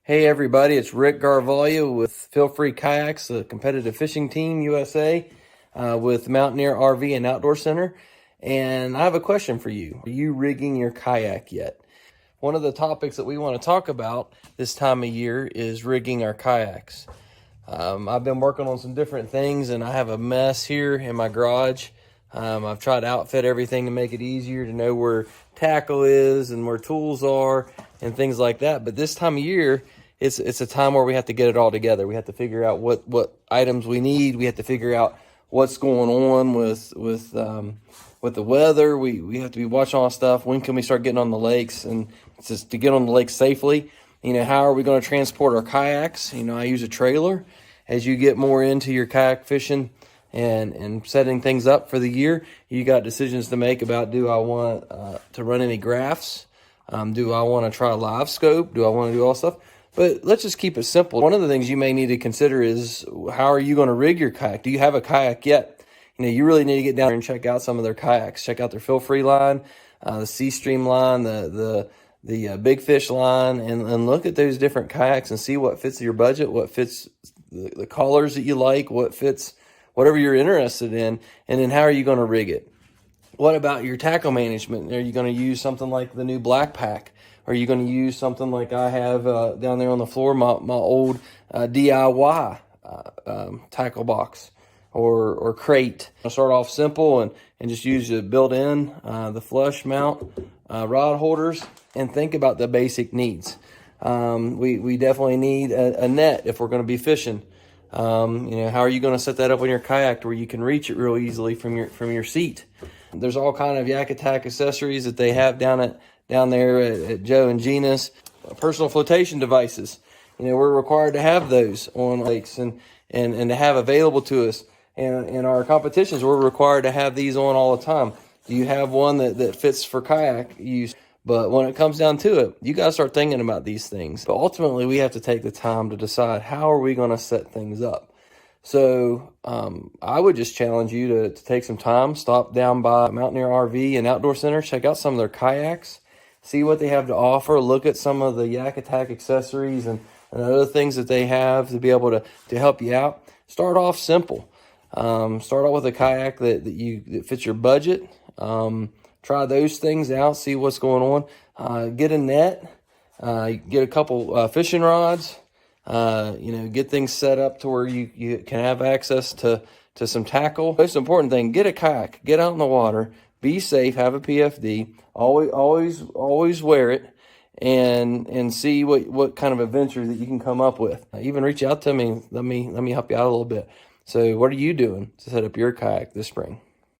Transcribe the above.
Hey everybody, it's Rick Garavaglia with FeelFree Kayaks, the competitive fishing team USA, with Mountaineer RV and Outdoor Center. And I have a question for you. Are you rigging your kayak yet? One of the topics that we want to talk about this time of year is rigging our kayaks. I've been working on some different things and I have a mess here in my garage. I've tried to outfit everything to make it easier to know where tackle is and where tools are and things like that. But this time of year, it's a time where we have to get it all together. We have to figure out what items we need. We have to figure out what's going on with the weather. We have to be watching all stuff. When can we start getting on the lakes? And just to get on the lake safely, how are we going to transport our kayaks? I use a trailer. As you get more into your kayak fishing and setting things up for the year, you got decisions to make about, do I want to run any graphs? Do I want to try live scope? Do I want to do all stuff? But let's just keep it simple. One of the things you may need to consider is, how are you going to rig your kayak? Do you have a kayak yet? You really need to get down there and check out some of their kayaks. Check out their FeelFree line, the SeaStream line, the Big Fish line, and look at those different kayaks and see what fits your budget, what fits the colors that you like, what fits whatever you're interested in, and then how are you going to rig it? What about your tackle management? Are you going to use something like the new Black Pack? Are you going to use something like I have down there on the floor, my old DIY tackle box or crate? I'll start off simple and just use the built-in, the flush mount rod holders, and think about the basic needs. We definitely need a net if we're going to be fishing. How are you going to set that up on your kayak where you can reach it real easily from your seat? There's all kind of Yak Attack accessories that they have down there at Joe and Gina's. Personal flotation devices. We're required to have those on lakes and to have available to us. And in our competitions, we're required to have these on all the time. Do you have one that fits for kayak use? But when it comes down to it, you got to start thinking about these things. But ultimately, we have to take the time to decide, how are we going to set things up? So I would just challenge you to take some time, stop down by Mountaineer RV and Outdoor Center, check out some of their kayaks, see what they have to offer, look at some of the Yak Attack accessories and other things that they have to be able to help you out. Start off simple. Start out with a kayak that fits your budget. Try those things out, see what's going on. Get a net, get a couple fishing rods, get things set up to where you can have access to some tackle. Most important thing, get a kayak, get out in the water, be safe, have a PFD, always wear it, and see what kind of adventure that you can come up with. Even reach out to me, let me help you out a little bit. So what are you doing to set up your kayak this spring?